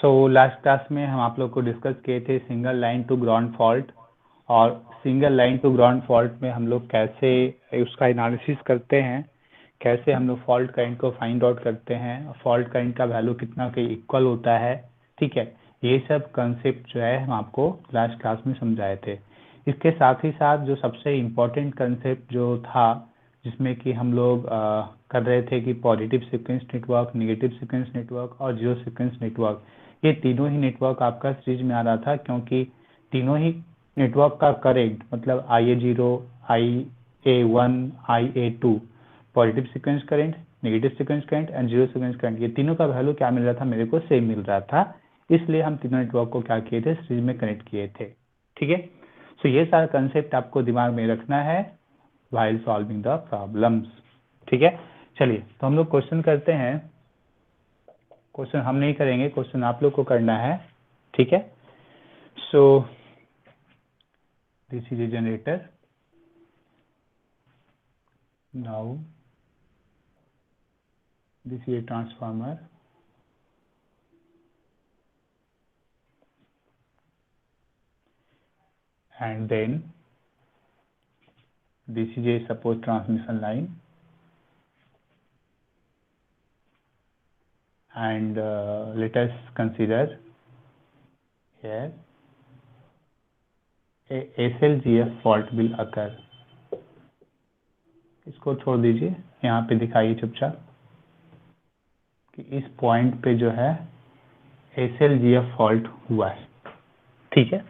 So last class में हम आप लोग को डिस्कस किए थे single line to ground fault, और single line to ground fault में हम लोग कैसे उसका एनालिसिस करते हैं, कैसे हम लोग फॉल्ट करंट को फाइंड आउट करते हैं, फॉल्ट करंट का वैल्यू कितना के इक्वल होता है। ठीक है, ये सब कंसेप्ट जो है हम आपको लास्ट क्लास में समझाए थे। इसके साथ ही साथ जो सबसे इम्पोर्टेंट कंसेप्ट जो था, जिसमें कि हम लोग कर रहे थे कि positive sequence network, negative sequence network और जीरो सीक्वेंस नेटवर्क, ये तीनों ही नेटवर्क आपका सीरीज में आ रहा था, क्योंकि तीनों ही नेटवर्क का करेंट मतलब IA0, IA1, IA2 positive sequence current, negative sequence current and zero sequence current, ये तीनों का वैल्यू क्या मिल रहा था, मेरे को सेम मिल रहा था। इसलिए हम तीनों नेटवर्क को क्या किए थे, सीरीज में कनेक्ट किए थे। ठीक है, सो ये सारा कंसेप्ट आपको दिमाग में रखना है while solving the problems। ठीक है, चलिए तो हम लोग क्वेश्चन करते हैं। क्वेश्चन हम नहीं करेंगे, क्वेश्चन आप लोग को करना है। ठीक है, so this is a generator. Now this is a transformer, and then this is a suppose transmission line, and let us consider here a SLGF fault will occur। इसको छोड़ दीजिए, यहाँ पे दिखाइए चुपचाप कि इस पॉइंट पे जो है SLGF फॉल्ट हुआ है। ठीक है,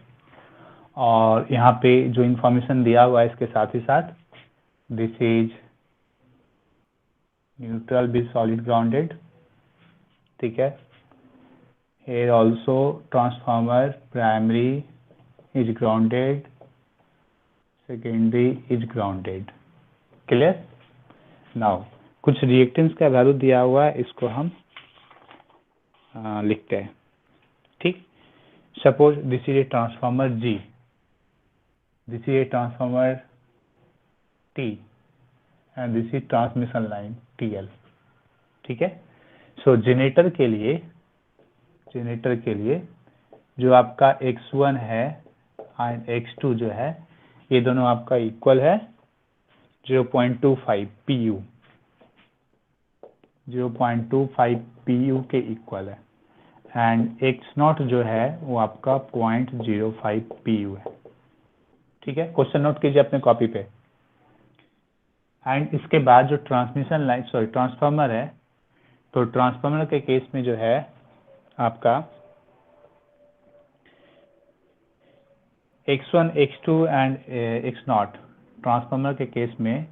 और यहाँ पे जो इंफॉर्मेशन दिया हुआ है इसके साथ ही साथ, this is neutral B solid grounded. ठीक है, here also transformer primary is grounded, secondary is grounded। Clear. Now कुछ रिएक्टेंस का वैल्यू दिया हुआ है, इसको हम लिखते हैं। ठीक, suppose this is a transformer G, this is a transformer T and this is transmission line TL। ठीक है, सो जनरेटर के लिए जो आपका X1 है एंड X2 जो है, ये दोनों आपका इक्वल है 0.25 pu, 0.25 pu के इक्वल है, एंड X0 जो है वो आपका 0.05 pu है। ठीक है, क्वेश्चन नोट कीजिए अपने कॉपी पे। एंड इसके बाद जो ट्रांसफार्मर है, तो ट्रांसफार्मर के केस में जो है आपका X1, X2 and X0, transformer के केस में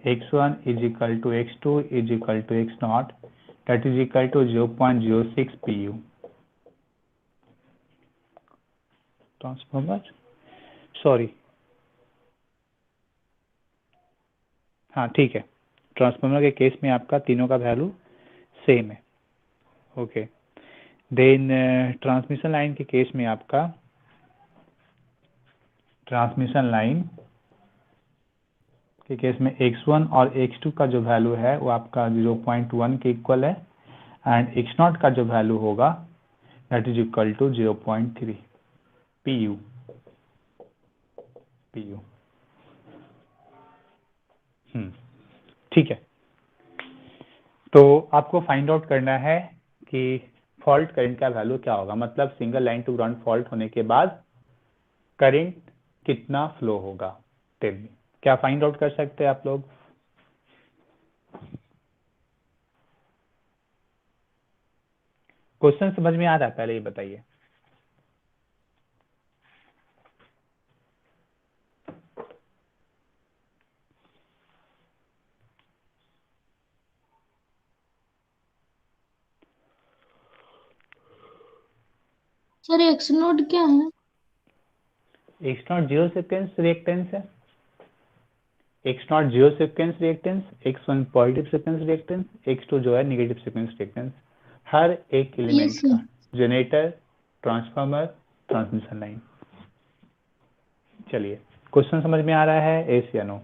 X1 is equal to X2 is equal to X0, that is equal to 0.06 pu। Transformer sorry, हाँ ठीक है, ट्रांसफार्मर के केस में आपका तीनों का वैल्यू सेम है। ओके, देन ट्रांसमिशन लाइन के केस में आपका ट्रांसमिशन लाइन के केस में X1 और X2 का जो वैल्यू है वो आपका 0.1 के इक्वल है, एंड X0 का जो वैल्यू होगा that is equal to 0.3 pu। ठीक है, तो आपको फाइंड आउट करना है कि फॉल्ट करंट का वैल्यू क्या होगा, मतलब single line to ground fault होने के बाद करंट कितना फ्लो होगा। टेल मी, क्या फाइंड आउट कर सकते हैं आप लोग? क्वेश्चन समझ में आ रहा है, पहले ये बताइए। सर एक्स नोट क्या है? X0 जीरो सीक्वेंस रिएक्टेंस है, X0 zero sequence reactance, X1 positive sequence reactance, X2 जो है नेगेटिव सीक्वेंस रिएक्टेंस, हर एक एलिमेंट यस का, sir. Generator, transformer, transmission line. चलिए, क्वेश्चन समझ में आ रहा है, यस या नो?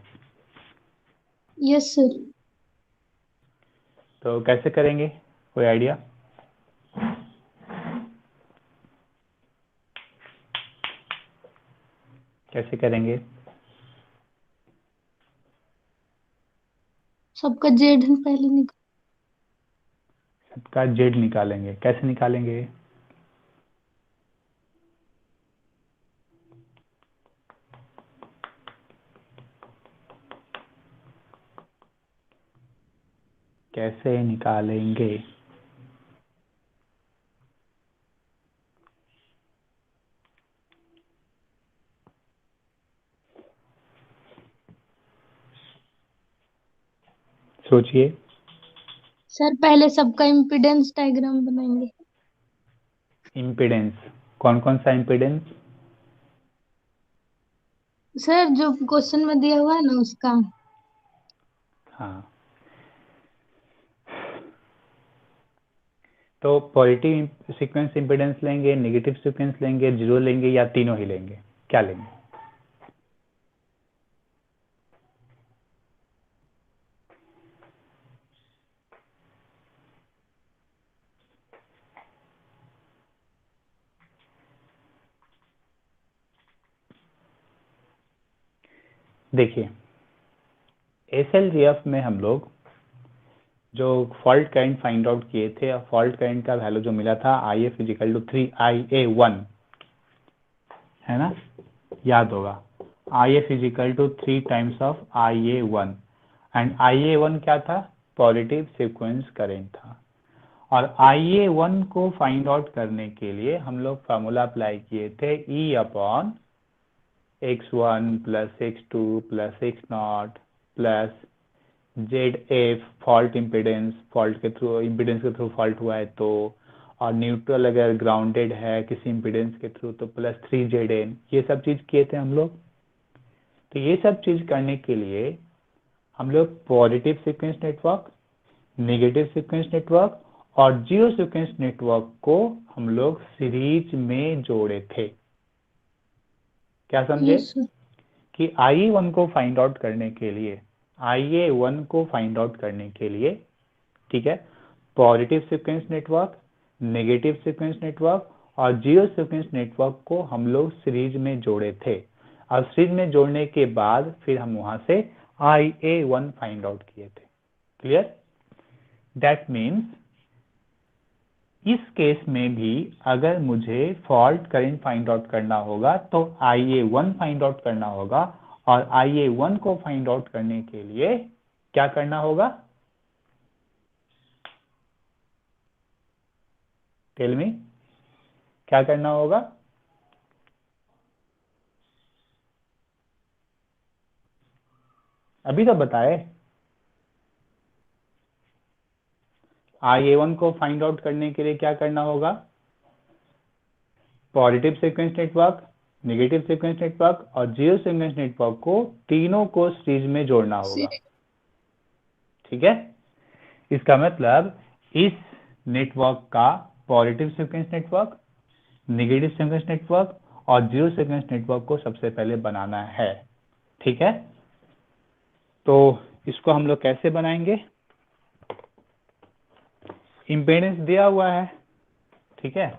Yes sir. तो कैसे करेंगे, कोई आइडिया? कैसे करेंगे? सबका जेड पहले निकाल। सबका जेड निकालेंगे, कैसे निकालेंगे? कैसे निकालेंगे? सोचिए। सर पहले सबका इम्पीडेंस डायग्राम बनाएंगे। इम्पीडेंस, कौन कौन सा इम्पीडेंस? सर जो क्वेश्चन में दिया हुआ है ना उसका। हाँ, तो पॉजिटिव सीक्वेंस इम्पीडेंस लेंगे, नेगेटिव सीक्वेंस लेंगे, जीरो लेंगे, या तीनों ही लेंगे? क्या लेंगे? देखिए, एसएलजीएफ में हम लोग जो फॉल्ट करंट फाइंड आउट किए थे, और फॉल्ट करंट का वैल्यू जो मिला था IF इजिकल टू 3IA1, है ना? याद होगा, IF is equal to 3 times of IA1, and IA1 क्या था? पॉजिटिव सीक्वेंस करंट था। और IA1 को फाइंड आउट करने के लिए हम लोग फार्मूला अप्लाई किए थे E upon x1 plus x2 plus x0 plus ZF, fault impedance, fault के थ्रू, इम्पीडेंस के थ्रू फॉल्ट हुआ है तो, और न्यूट्रल अगर ग्राउंडेड है किसी इम्पीडेंस के थ्रू तो प्लस 3ZN, ये सब चीज किए थे हम लोग। तो ये सब चीज करने के लिए हम लोग positive sequence network, negative sequence network और जीरो सीक्वेंस नेटवर्क को हम लोग सीरीज में जोड़े थे। क्या समझे? Yes sir. कि IA1 को फाइंड आउट करने के लिए, IA1 को फाइंड आउट करने के लिए, ठीक है, positive sequence network, negative sequence network और जीरो सीक्वेंस नेटवर्क को हम लोग सीरीज में जोड़े थे। और सीरीज में जोड़ने के बाद फिर हम वहां से IA1 फाइंड आउट किए थे। क्लियर? दैट मीन्स इस केस में भी अगर मुझे फॉल्ट करंट फाइंड आउट करना होगा तो IA1 फाइंड आउट करना होगा, और IA1 को फाइंड आउट करने के लिए क्या करना होगा? टेल मी, क्या करना होगा? अभी तो बताए। IA1 को फाइंड आउट करने के लिए क्या करना होगा? Positive sequence network, negative sequence network और जीरो सीक्वेंस नेटवर्क को, तीनों को सीरीज में जोड़ना होगा। ठीक है? इसका मतलब इस नेटवर्क का positive sequence network, negative sequence network और जीरो सीक्वेंस नेटवर्क को सबसे पहले बनाना है। ठीक है? तो इसको हम लोग कैसे बनाएंगे? इम्पीडेंस दिया हुआ है, ठीक है,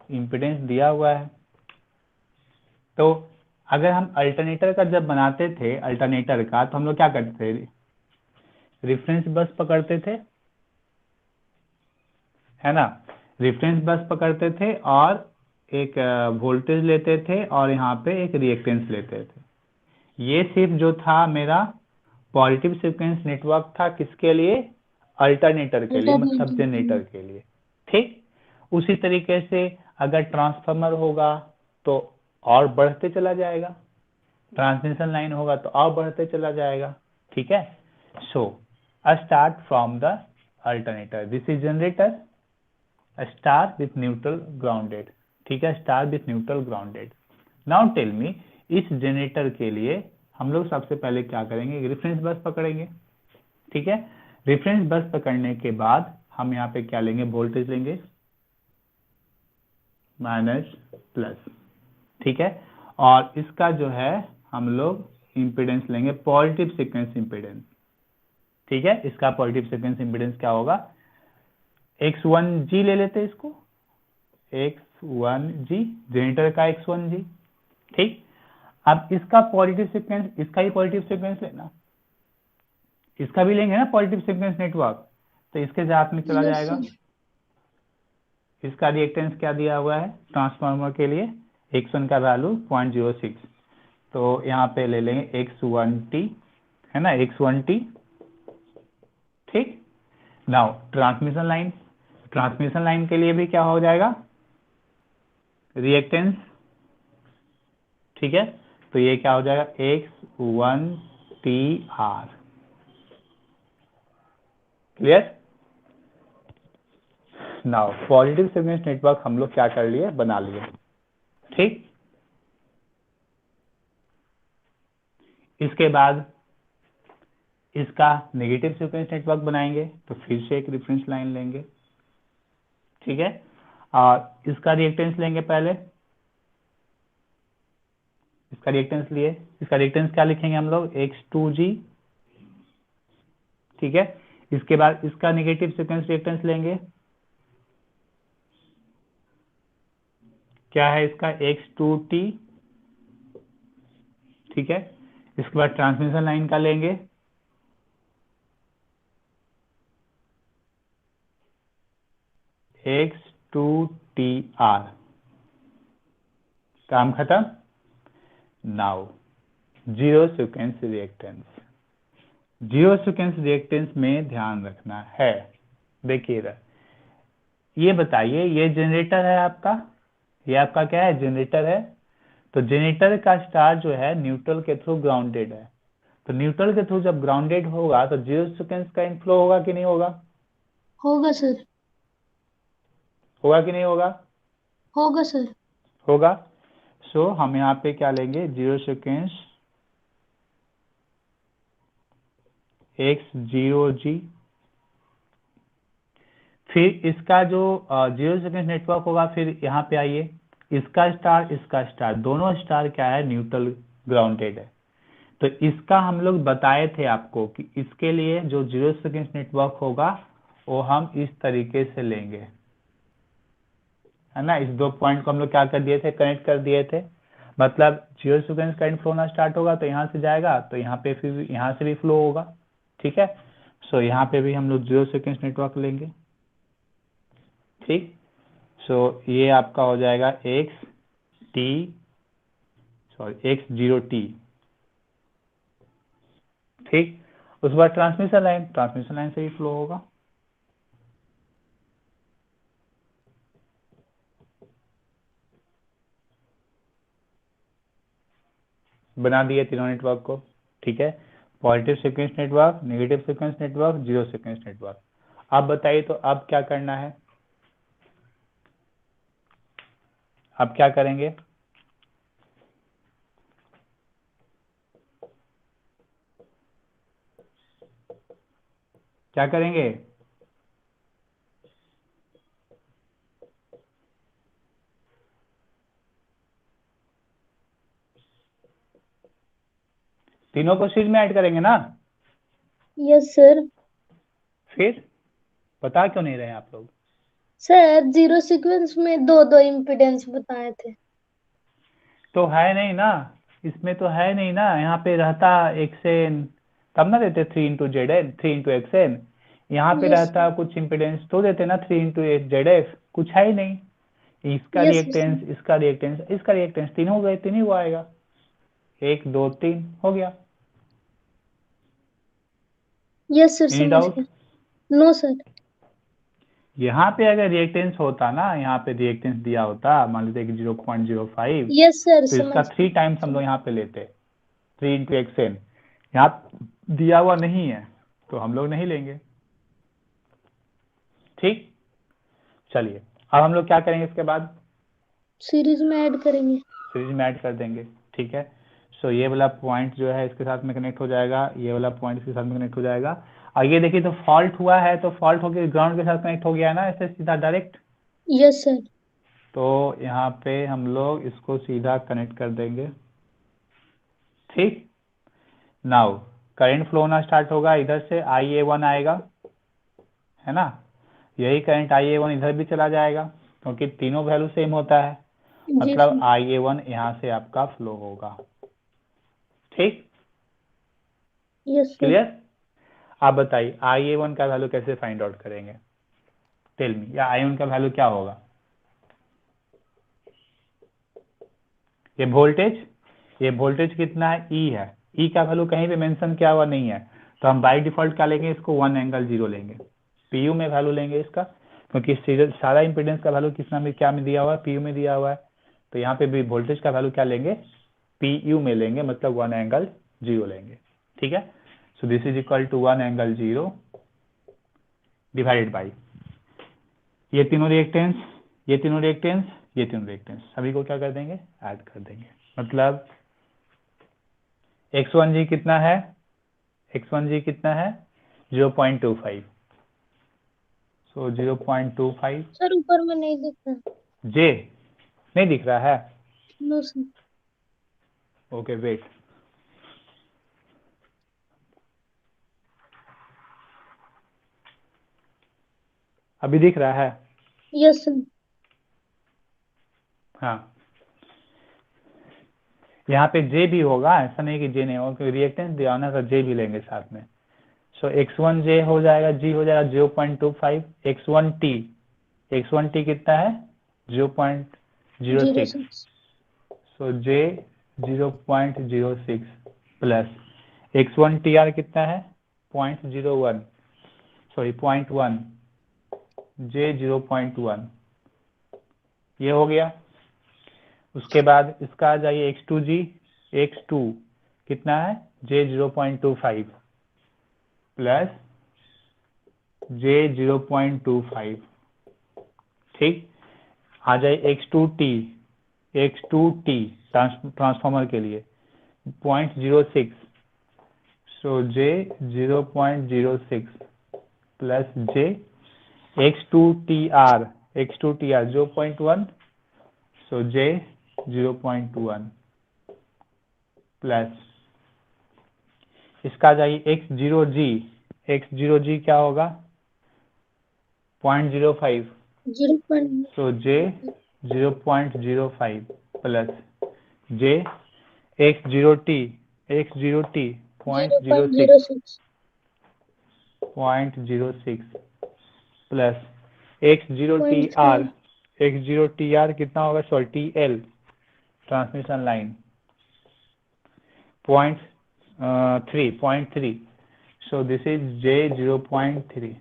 इम्पीडेंस दिया हुआ है। तो अगर हम अल्टरनेटर का जब बनाते थे, अल्टरनेटर का, तो हम लोग क्या करते थे? रेफरेंस बस पकड़ते थे, है ना? रेफरेंस बस पकड़ते थे और एक वोल्टेज लेते थे और यहाँ पे एक रिएक्टेंस लेते थे। ये सिर्फ जो था मेरा पॉजिटिव सीक्वेंस नेटवर्क था, किसके लिए? अल्टरनेटर के लिए, मतलब जनरेटर के लिए। ठीक, उसी तरीके से अगर ट्रांसफार्मर होगा तो और बढ़ते चला जाएगा, ट्रांसमिशन लाइन होगा तो और बढ़ते चला जाएगा। ठीक है? So start from the alternator, this is generator, star with neutral grounded. ठीक है, star with neutral grounded. Now tell me, इस जनरेटर के लिए हम लोग सबसे पहले क्या करेंगे? रेफरेंस बस पकड़ेंगे। ठीक है, रेफरेंस बस पकड़ने के बाद हम यहाँ पे क्या लेंगे? वोल्टेज लेंगे, माइनस प्लस। ठीक है, और इसका जो है हम लोग इंपीडेंस लेंगे, पॉजिटिव सीक्वेंस इंपीडेंस। ठीक है, इसका पॉजिटिव सीक्वेंस इंपीडेंस क्या होगा? X1G ले लेते हैं इसको, X1G, जनरेटर का X1G। ठीक, अब इसका पॉजिटिव सीक्वेंस, इसका ही पॉजिटिव सीक्वेंस लेना, इसका भी लेंगे ना पॉजिटिव सीक्वेंस नेटवर्क, तो इसके साथ में चला यस जाएगा। सर। इसका रिएक्टेंस क्या दिया हुआ है ट्रांसफार्मर के लिए, x1 का वैल्यू 0.06, तो यहाँ पे ले लेंगे x1t, है ना, x1t। ठीक, नाउ ट्रांसमिशन लाइन के लिए भी क्या हो जाएगा रिएक्टेंस, ठीक है, तो ये क्या हो जाएगा x1tr। Clear. Now positive sequence network हम लोग क्या कर लिए, बना लिए। ठीक, इसके बाद इसका नेगेटिव सीक्वेंस नेटवर्क बनाएंगे, तो फिर से एक रेफरेंस लाइन लेंगे, ठीक है, और इसका रिएक्टेंस लेंगे पहले, इसका रिएक्टेंस लिए, इसका रिएक्टेंस क्या लिखेंगे हम लोग x2g, ठीक है। इसके बाद इसका नेगेटिव सीक्वेंस रिएक्टेंस लेंगे, क्या है इसका x2t, ठीक है। इसके बाद ट्रांसमिशन लाइन का लेंगे, x2tr, काम खत्म। Now zero sequence reactance, zero sequence reactance में ध्यान रखना है, देखिएगा, ये बताइए, ये जनरेटर है आपका, ये आपका क्या है जनरेटर है, तो जनरेटर का स्टार जो है न्यूट्रल के थ्रू ग्राउंडेड है, तो न्यूट्रल के थ्रू जब ग्राउंडेड होगा तो जीरो सीक्वेंस का इनफ्लो होगा कि नहीं होगा, होगा सर। होगा कि नहीं होगा, होगा सर। होगा। सो हम यहाँ पे क्या लेंगे जीरो सीक्वेंस x0g, फिर इसका जो जीरो सीक्वेंस नेटवर्क होगा, फिर यहाँ पे आइए, इसका स्टार दोनों स्टार क्या है न्यूट्रल ग्राउंडेड है, तो इसका हम लोग बताए थे आपको कि इसके लिए जो जीरो सीक्वेंस नेटवर्क होगा वो हम इस तरीके से लेंगे, है ना, इस दो पॉइंट को हम लोग क्या कर दिए थे, कनेक्ट कर दिए थे, मतलब जीरो सीक्वेंस करंट फ्लो होना स्टार्ट होगा तो यहाँ से जाएगा, तो यहाँ पे फिर यहाँ से भी फ्लो होगा, ठीक है। सो यहाँ पे भी हम लोग जीरो सीक्वेंस नेटवर्क लेंगे, ठीक। सो ये आपका हो जाएगा x0t, ठीक। उसके बाद ट्रांसमिशन लाइन से भी फ्लो होगा, बना दिए तीनों नेटवर्क को, ठीक है, positive sequence network, negative sequence network, zero sequence network. अब बताइए तो अब क्या करना है, अब क्या करेंगे, क्या करेंगे, तीनों को सीरीज में ऐड करेंगे ना, यस सर। फिर बता क्यों नहीं रहे आप लोग, सर जीरो सीक्वेंस में दो दो इम्पीडेंस बताए थे। तो है नहीं ना, इसमें तो है नहीं ना, यहाँ पे रहता एक्सएन, तब ना देते 3 into ZN, 3 into XN, यहाँ पे यस रहता कुछ इम्पीडेंस तो देते ना 3 into ZF, कुछ है ही नहीं, इसका यस सर। रिएक्टेंस, इसका रिएक्टेंस, इसका रिएक्टेंस, तीन हो गए, तीन ही वो आएगा, 1 2 3 हो गया। यस सर एनी समझ डाउट, गया। No sir. यहाँ पे अगर रिएक्टेंस होता ना, यहाँ पे रिएक्टेंस दिया होता, मान लीजिए कि 0.05, यस सर तो इसका समझ 3 टाइम्स हम लोग यहाँ पे लेते, 3 into XN, यहाँ दिया हुआ नहीं है तो हम लोग नहीं लेंगे, ठीक। चलिए अब हम लोग क्या करेंगे, इसके बाद सीरीज में ऐड करेंगे। सीरीज में ऐड कर देंगे, ठीक है। सो ये वाला पॉइंट जो है इसके साथ में कनेक्ट हो जाएगा, ये वाला पॉइंट इसके साथ में कनेक्ट हो जाएगा, और ये देखिए तो फॉल्ट हुआ है, तो फॉल्ट होकर ग्राउंड के साथ कनेक्ट हो गया है ना, ऐसे सीधा डायरेक्ट, यस सर। तो यहाँ पे हम लोग इसको सीधा कनेक्ट कर देंगे, ठीक। नाउ करंट फ्लो होना स्टार्ट होगा, इधर से IA1 आएगा, है ना, यही करंट IA1 इधर भी चला जाएगा, क्योंकि तीनों वैल्यू सेम होता है, जी मतलब सर। IA1 यहाँ से आपका फ्लो होगा, ठीक, यस सर। क्लियर। आप बताइए IA1 का वैल्यू कैसे फाइंड आउट करेंगे, टेल मी, या IA1 का वैल्यू क्या होगा? ये वोल्टेज कितना है, E है। E का वैल्यू कहीं पे मेंशन किया हुआ नहीं है, तो हम बाय डिफॉल्ट क्या लेंगे, इसको 1∠0 लेंगे, PU में वैल्यू लेंगे इसका, क्योंकि सारा इंपीडेंस का वैल्यू किसना में क्या में दिया हुआ है, PU में दिया हुआ है। तो यहाँ पे भी वोल्टेज का वैल्यू क्या लेंगे, PU में लेंगे, मतलब 1∠0 लेंगे। ठीक है, so this is equal to 1∠0 divided by ये तीनों रिएक्टेंस, ये तीनों रिएक्टेंस, ये तीनों रिएक्टेंस, सभी को क्या कर देंगे, ऐड कर देंगे। मतलब X1G कितना है, X1G कितना है 0.25, सो 0.25 सर ऊपर में नहीं दिख रहा। J नहीं दिख रहा है, नो सर। ओके वेट, अभी दिख रहा है, यस सर। हाँ यहाँ पे J भी होगा, ऐसा नहीं कि J नहीं होगा, क्योंकि रिएक्टेंस दिया ना, तो J भी लेंगे साथ में। सो X1J हो जाएगा, G हो जाएगा 0.25, X1T कितना है 0.06, 06। सो J 0.06 प्लस X1TR कितना है 0.01, सॉरी 0.1, J 0.1, ये हो गया। उसके बाद इसका आ जाइए X2G, X2 कितना है J 0.25 प्लस J 0.25, ठीक। आ जाए X2T, X2T ट्रांसफार्मर के लिए 0.06, सो J 0.06 plus J X2TR, X2TR 0.1, सो J 0.1 प्लस इसका जाइए X0G, X0G क्या होगा 0.05, 0.05। सो J 0.05 plus J X0T, X0T 0.06, 0.06। 0.06 plus X0TR, 0.5। X0TR कितना होगा, sorry TL transmission line 0.3, so this is J 0.3,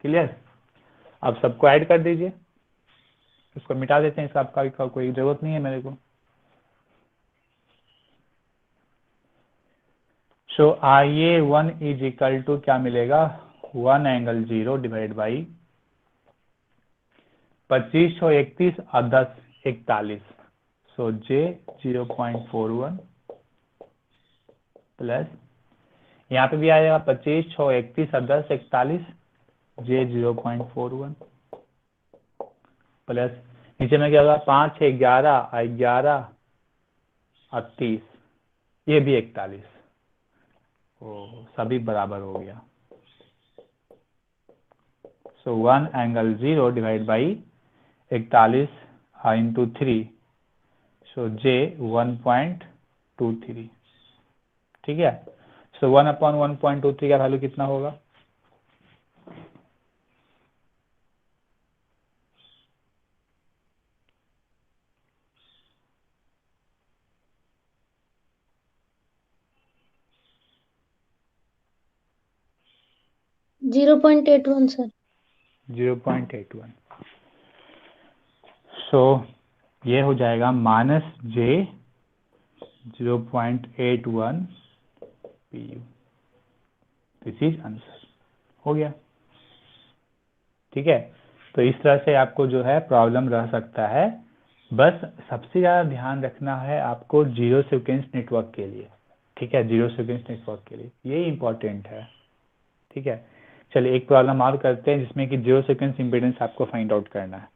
clear. अब सबको ऐड कर दीजिए, इसको मिटा देते हैं, इसका आपका कोई जरूरत नहीं है मेरे को। सो IA1 इज इक्वल टू क्या मिलेगा 1∠0 डिवाइड बाई 2531 और 1041, सो J 0.41 प्लस यहाँ पे भी आ जाएगा 25 6 31 और 1041, J 0.41 प्लस नीचे में क्या होगा 5 6 11 और 11 और 30, ये भी 41, सभी बराबर हो गया। सो 1∠0 divide by 41 into 3, so J 1.23, ठीक है। सो 1/1.23 का वैल्यू कितना होगा, जीरो 0.81 सर। 0.81, सो ये हो जाएगा -J 0.81 PU, this is answer, हो गया। ठीक है, तो इस तरह से आपको जो है प्रॉब्लम रह सकता है, बस सबसे ज़्यादा ध्यान रखना है आपको जीरो सीक्वेंस नेटवर्क के लिए। ठीक है, जीरो सीक्वेंस नेटवर्क के लिए ये इम्पोर्टेंट है। ठीक है, चलिए एक प्रॉब्लम और करते हैं जिसमें कि जीरो सीक्वेंस इम्पीडेंस आपको फाइंड आउट करना है।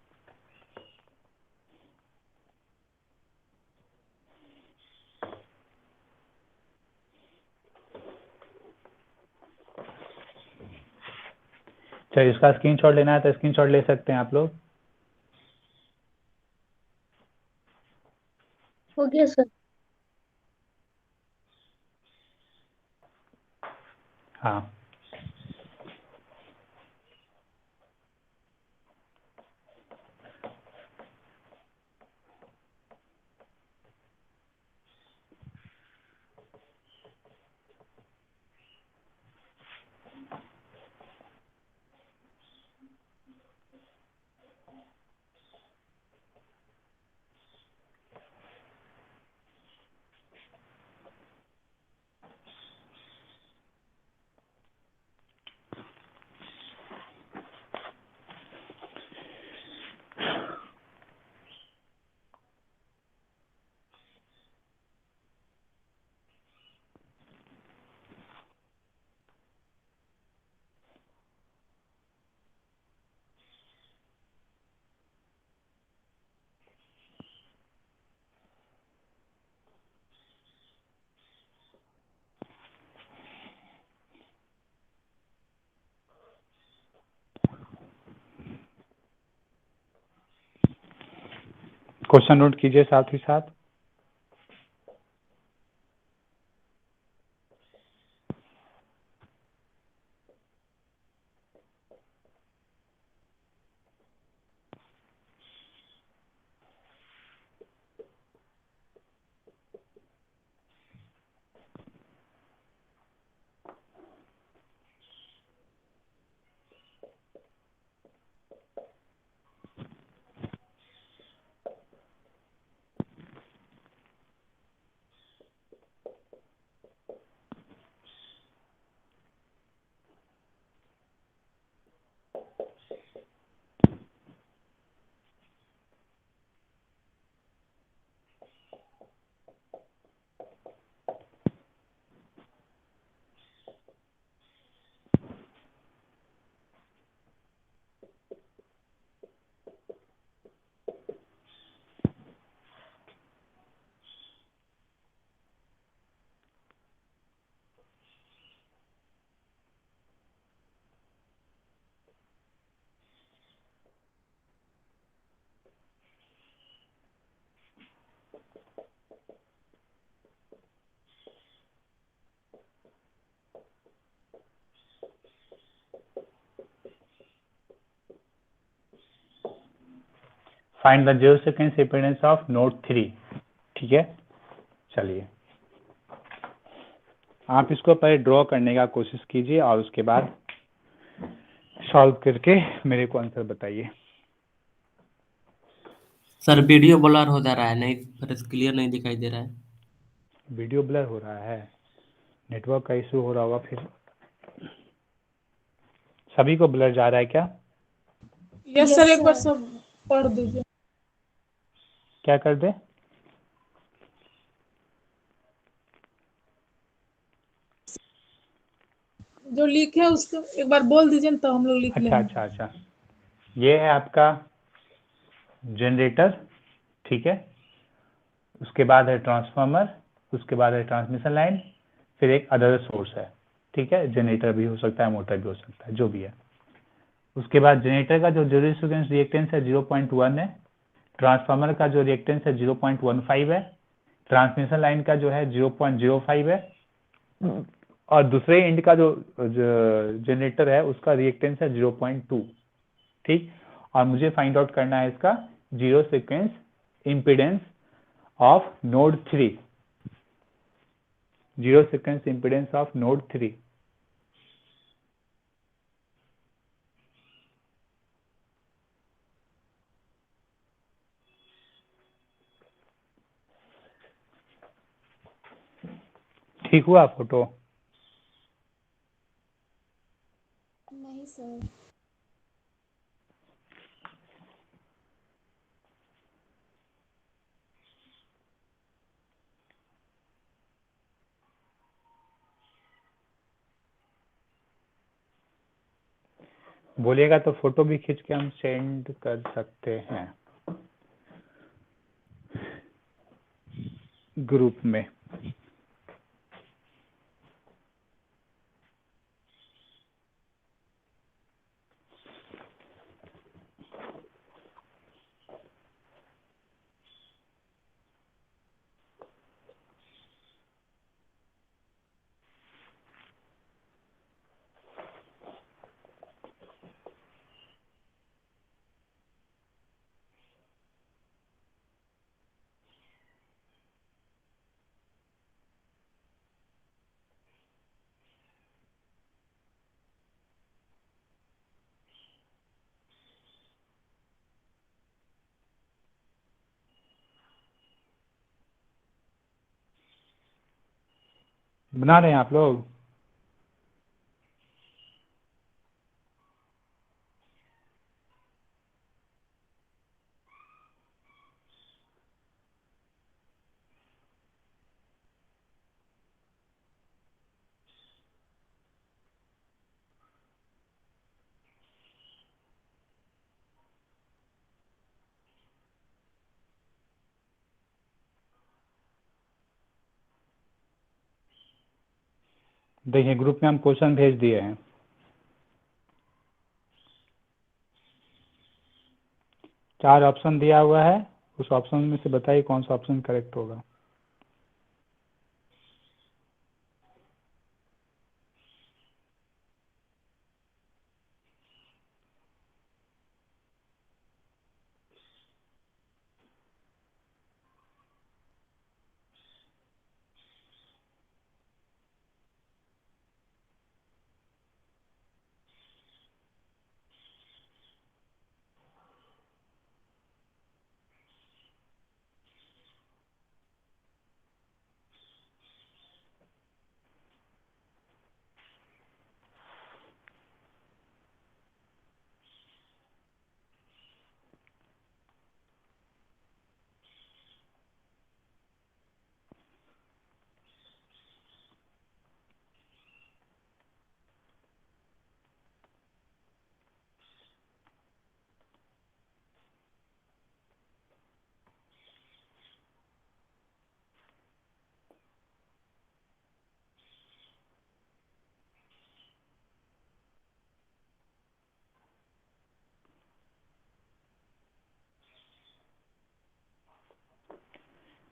चलिए इसका स्क्रीनशॉट लेना है तो स्क्रीनशॉट ले सकते हैं आप लोग। हो गया सर। हाँ, क्वेश्चन नोट कीजिए साथ ही साथ। Find the 0 seconds impedance of node 3। ठीक है, चलिए आप इसको पहले ड्रॉ करने का कोशिश कीजिए और उसके बाद सॉल्व करके मेरे को आंसर बताइए। सर वीडियो ब्लर हो जा रहा है, नहीं फिर क्लियर नहीं दिखाई दे रहा है। वीडियो ब्लर हो रहा है, नेटवर्क का इशू हो रहा होगा फिर। सभी को ब्लर जा रहा है क्या? यस सर, एक बार सब पढ़ दीजिए। क्या कर दे? जो लिखे है उसको एक बार बोल दीजिए ना, तो हम लोग लिख अच्छा लेंगे। अच्छा अच्छा, ये है आपका जनरेटर, ठीक है। उसके बाद है ट्रांसफार्मर, उसके बाद है ट्रांसमिशन लाइन, फिर एक अदर सोर्स है, ठीक है। जनरेटर भी हो सकता है, मोटर भी हो सकता है, जो भी है। उसके बाद जनरेटर का जो जीरो सीक्वेंस रिएक्टेंस है 0.1 है, ट्रांसफार्मर का जो रिएक्टेंस है 0.15 है, ट्रांसमिशन लाइन का जो है 0.05 है, और दूसरे एंड का जो जनरेटर है उसका रिएक्टेंस है 0.2, ठीक। और मुझे फाइंड आउट करना है इसका zero sequence impedance of node 3, zero sequence impedance of node 3। ठीक हुआ फोटो? नहीं सर। बोलिएगा तो फोटो भी खींच के हम सेंड कर सकते हैं ग्रुप में। बना रहे हैं आप लोग? देखिए ग्रुप में हम क्वेश्चन भेज दिए हैं। 4 ऑप्शन दिया हुआ है, उस ऑप्शन में से बताइए कौन सा ऑप्शन करेक्ट होगा।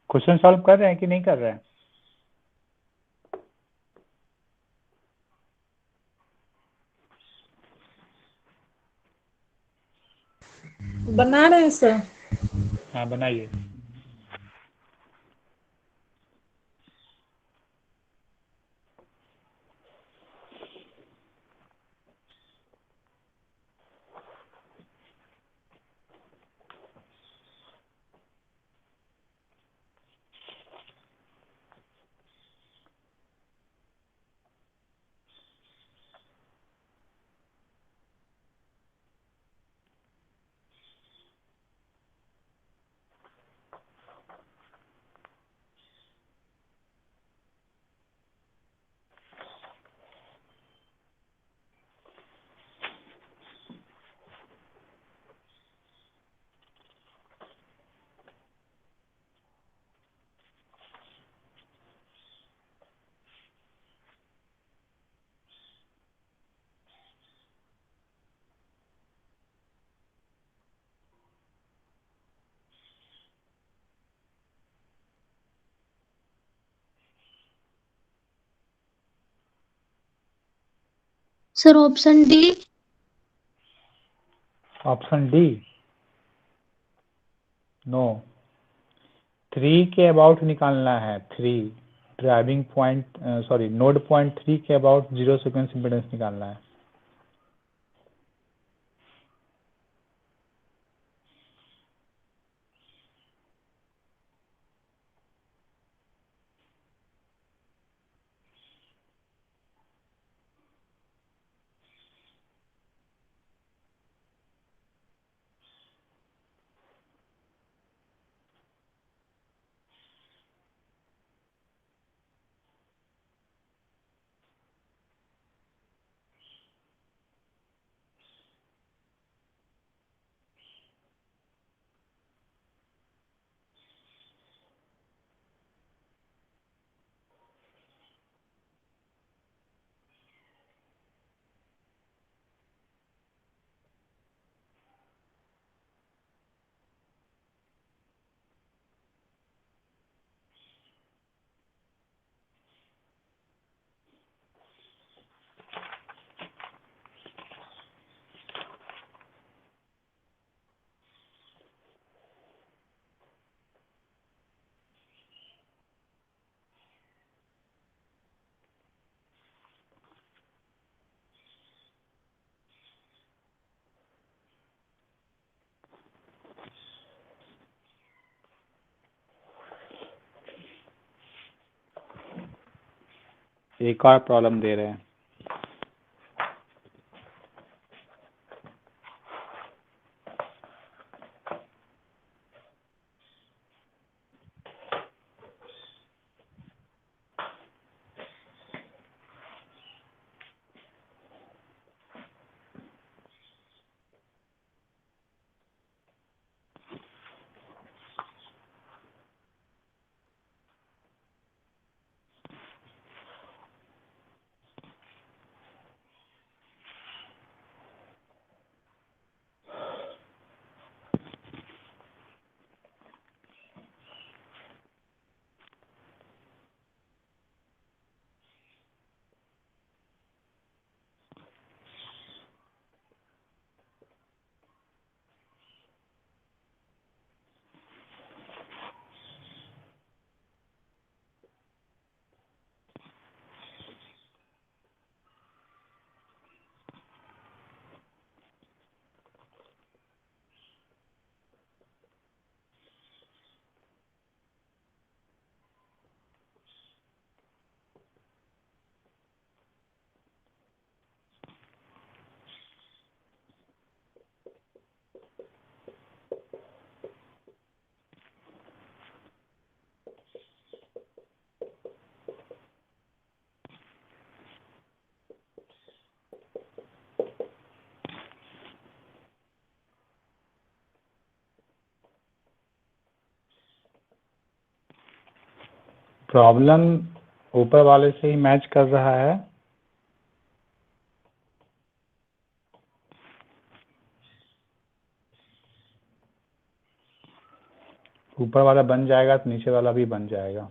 क्वेश्चन सॉल्व कर रहे हैं कि नहीं कर रहे हैं? बना रहे हैं सर। हाँ बनाइए। Sir option D. Option D no. 3 के अबाउट निकालना है। 3 driving point sorry node point 3 के अबाउट जीरो सीक्वेंस इम्पीडेंस निकालना है। एक और प्रॉब्लम दे रहे हैं। प्रॉब्लम ऊपर वाले से ही मैच कर रहा है। ऊपर वाला बन जाएगा तो नीचे वाला भी बन जाएगा।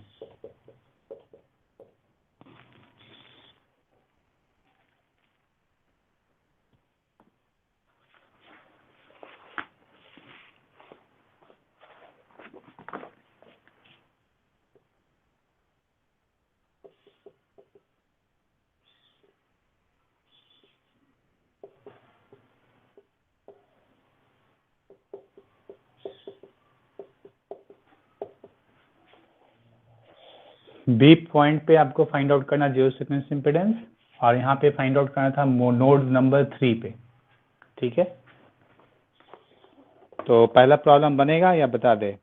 बी पॉइंट पे आपको फाइंड आउट करना जीरो सीक्वेंस इम्पीडेंस, और यहाँ पे फाइंड आउट करना था नोड नंबर 3 पे। ठीक है, तो पहला प्रॉब्लम बनेगा या बता दे?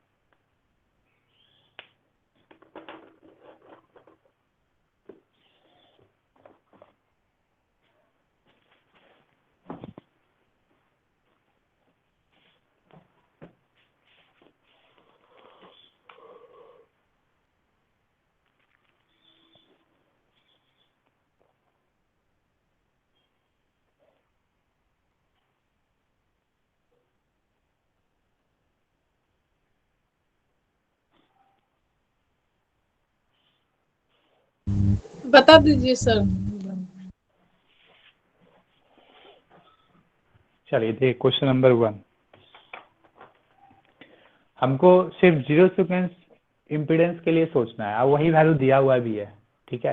बता दीजिए सर। चलिए देखिए, क्वेश्चन नंबर 1, हमको सिर्फ जीरो सीक्वेंस इम्पीडेंस के लिए सोचना है और वही वैल्यू दिया हुआ भी है। ठीक है,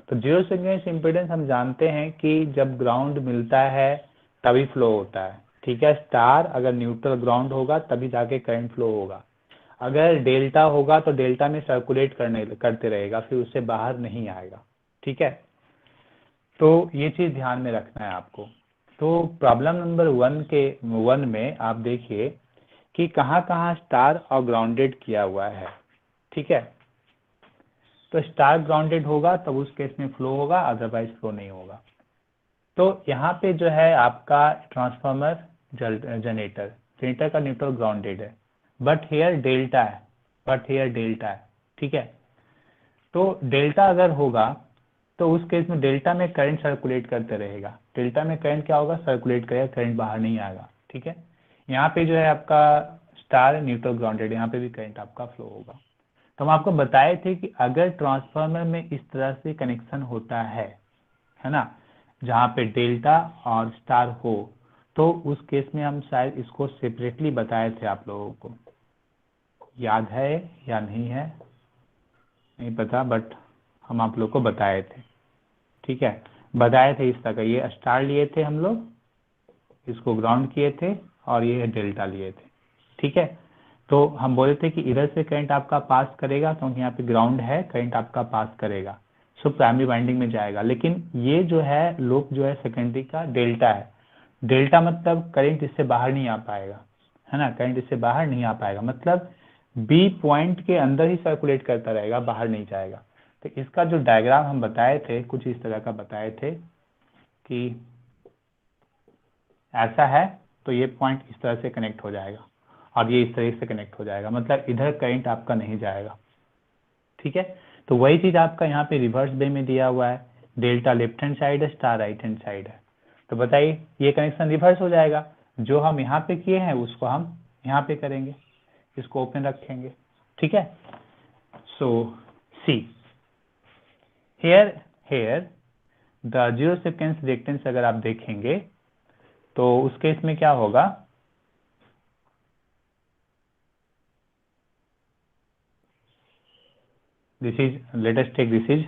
तो जीरो सीक्वेंस इम्पीडेंस हम जानते हैं कि जब ग्राउंड मिलता है तभी फ्लो होता है। ठीक है, स्टार अगर न्यूट्रल ग्राउंड होगा तभी जाके करंट फ्लो होगा। अगर डेल्टा होगा तो डेल्टा में सर्कुलेट करते रहेगा, फिर उससे बाहर नहीं आएगा। ठीक है, तो ये चीज ध्यान में रखना है आपको। तो प्रॉब्लम नंबर 1 में आप देखिए कि कहाँ कहाँ स्टार और ग्राउंडेड किया हुआ है। ठीक है, तो स्टार ग्राउंडेड होगा तब उस केस में फ्लो होगा, अदरवाइज फ्लो नहीं होगा। तो यहाँ पे जो है आपका ट्रांसफार्मर जनरेटर का न्यूट्रल ग्राउंडेड है, बट हेयर डेल्टा है। ठीक है, तो डेल्टा अगर होगा तो उस केस में डेल्टा में करंट सर्कुलेट करते रहेगा। डेल्टा में करंट क्या होगा? सर्कुलेट करेगा, करंट बाहर नहीं आएगा। ठीक है, यहाँ पे जो है आपका स्टार न्यूट्रल ग्राउंडेड, यहाँ पे भी करंट आपका फ्लो होगा। तो हम आपको बताए थे कि अगर ट्रांसफार्मर में इस तरह से कनेक्शन होता है ना, जहाँ पे डेल्टा और स्टार हो, तो उस केस में हम शायद इसको सेपरेटली बताए थे आप लोगों को। याद है या नहीं है नहीं पता, बट हम आप लोग को बताए थे। ठीक है, बताए थे इस तरह का, ये स्टार लिए थे हम लोग, इसको ग्राउंड किए थे, और ये डेल्टा लिए थे। ठीक है, तो हम बोले थे कि इधर से करंट आपका पास करेगा क्योंकि यहाँ पे ग्राउंड है, करंट आपका पास करेगा। सो प्राइमरी वाइंडिंग में जाएगा। लेकिन ये जो है लूप जो है सेकेंडरी का डेल्टा है। डेल्टा मतलब करंट इससे बाहर नहीं आ पाएगा, है ना, करंट इससे बाहर नहीं आ पाएगा, मतलब बी पॉइंट के अंदर ही सर्कुलेट करता रहेगा, बाहर नहीं जाएगा। तो इसका जो डायग्राम हम बताए थे कुछ इस तरह का बताए थे कि ऐसा है, तो ये पॉइंट इस तरह से कनेक्ट हो जाएगा और ये इस तरह से कनेक्ट हो जाएगा, मतलब इधर करंट आपका नहीं जाएगा। ठीक है, तो वही चीज आपका यहाँ पे रिवर्स वे में दिया हुआ है, डेल्टा लेफ्ट हैंड साइड है, स्टार राइट हैंड साइड है। तो बताइए ये कनेक्शन रिवर्स हो जाएगा, जो हम यहाँ पे किए हैं उसको हम यहाँ पे करेंगे, इसको ओपन रखेंगे। ठीक है, so see here the zero sequence reactance अगर आप देखेंगे तो उस केस में क्या होगा, this is let us take this is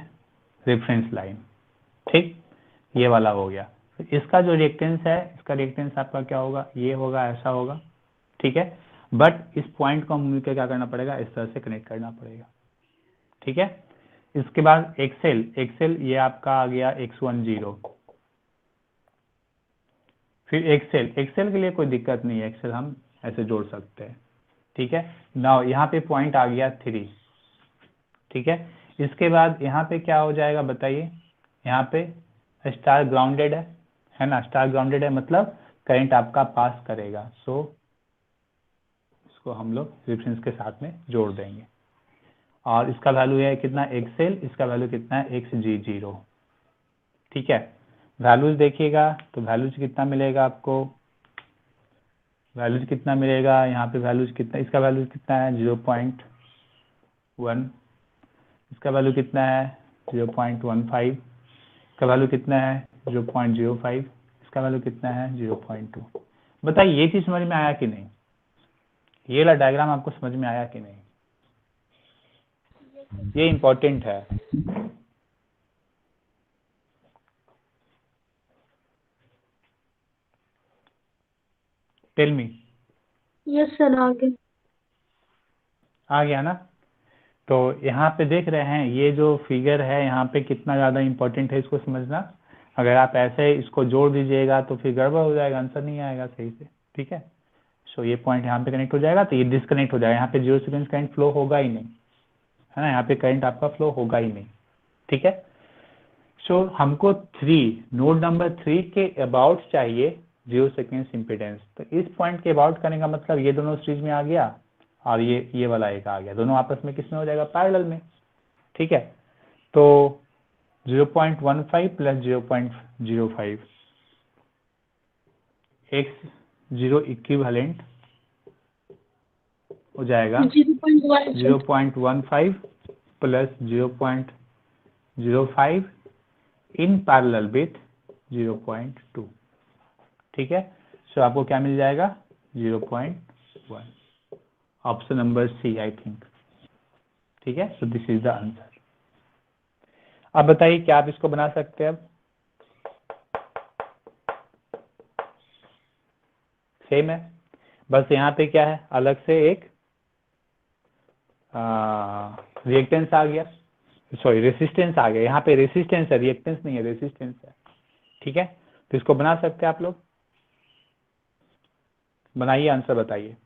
reference line. ठीक, ये वाला हो गया। इसका जो रिएक्टेंस है, इसका रिएक्टेंस आपका क्या होगा, ये होगा, ऐसा होगा। ठीक है, बट इस पॉइंट को हम मिलकर क्या करना पड़ेगा, इस तरह से कनेक्ट करना पड़ेगा। ठीक है, इसके बाद एक्सेल ये आपका आ गया x10, फिर एक्सेल के लिए कोई दिक्कत नहीं है, एक्सेल हम ऐसे जोड़ सकते हैं। ठीक है, नाउ यहाँ पे पॉइंट आ गया 3। ठीक है, इसके बाद यहाँ पे क्या हो जाएगा बताइए, यहाँ पे स्टार ग्राउंडेड है ना, स्टार ग्राउंडेड है मतलब करंट आपका पास करेगा। सो इसको हम लोग रेफरेंस के साथ में जोड़ देंगे और इसका वैल्यू है कितना एक्सेल, इसका वैल्यू कितना है xg0। ठीक है, वैल्यूज देखिएगा तो वैल्यूज कितना मिलेगा आपको, वैल्यूज कितना मिलेगा यहाँ पे, वैल्यूज कितना, इसका वैल्यू कितना है 0.1, इसका वैल्यू कितना है 0.15, इसका वैल्यू कितना है 0.05, इसका वैल्यू कितना है 0.2। बताइए ये चीज समझ में आया कि नहीं, ये वाला डायग्राम आपको समझ में आया कि नहीं, ये इंपॉर्टेंट है। Tell me. यस सर, आगे। आ गया ना, तो यहाँ पे देख रहे हैं ये जो फिगर है यहाँ पे कितना ज़्यादा इंपॉर्टेंट है इसको समझना। अगर आप ऐसे इसको जोड़ दीजिएगा तो फिर गड़बड़ हो जाएगा, आंसर नहीं आएगा सही से। ठीक है, सो ये पॉइंट यहाँ पे कनेक्ट हो जाएगा तो ये डिस्कनेक्ट हो जाएगा, यहाँ पे जीरो सीक्वेंस करंट फ्लो होगा ही नहीं, है ना, यहाँ पे करंट आपका फ्लो होगा ही नहीं। ठीक है, सो हमको 3 नोड नंबर 3 के अबाउट चाहिए जीरो सीक्वेंस इम्पीडेंस। तो इस पॉइंट के अबाउट करने का मतलब ये दोनों सीरीज में आ गया और ये वाला एक आ गया, दोनों आपस में किस में हो जाएगा, पैरेलल में। ठीक है, तो 0.15 प्लस 0.05 x0 इक्विवेलेंट हो जाएगा 0.15 प्लस 0.05 इन पैरेलल विथ 0.2। ठीक है, सो आपको क्या मिल जाएगा 0.1, option number C I think. ठीक है, so this is the answer. अब बताइए क्या आप इसको बना सकते हैं, अब सेम है, बस यहाँ पे क्या है अलग से एक रिएक्टेंस आ गया, सॉरी रेसिस्टेंस आ गया, यहाँ पे रेसिस्टेंस है, रिएक्टेंस नहीं है, रेसिस्टेंस है। ठीक है, तो इसको बना सकते हैं आप लोग, बनाइए, आंसर बताइए।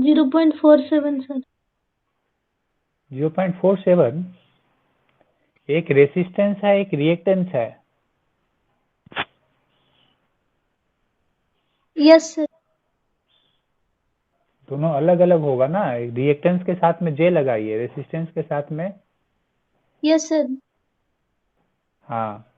0.47 सर। 0.47 एक रेसिस्टेंस है, एक रिएक्टेंस है। Yes sir. दोनों अलग अलग होगा ना, रिएक्टेंस के साथ में जे लगाइए, रेसिस्टेंस के साथ में। Yes sir. हाँ,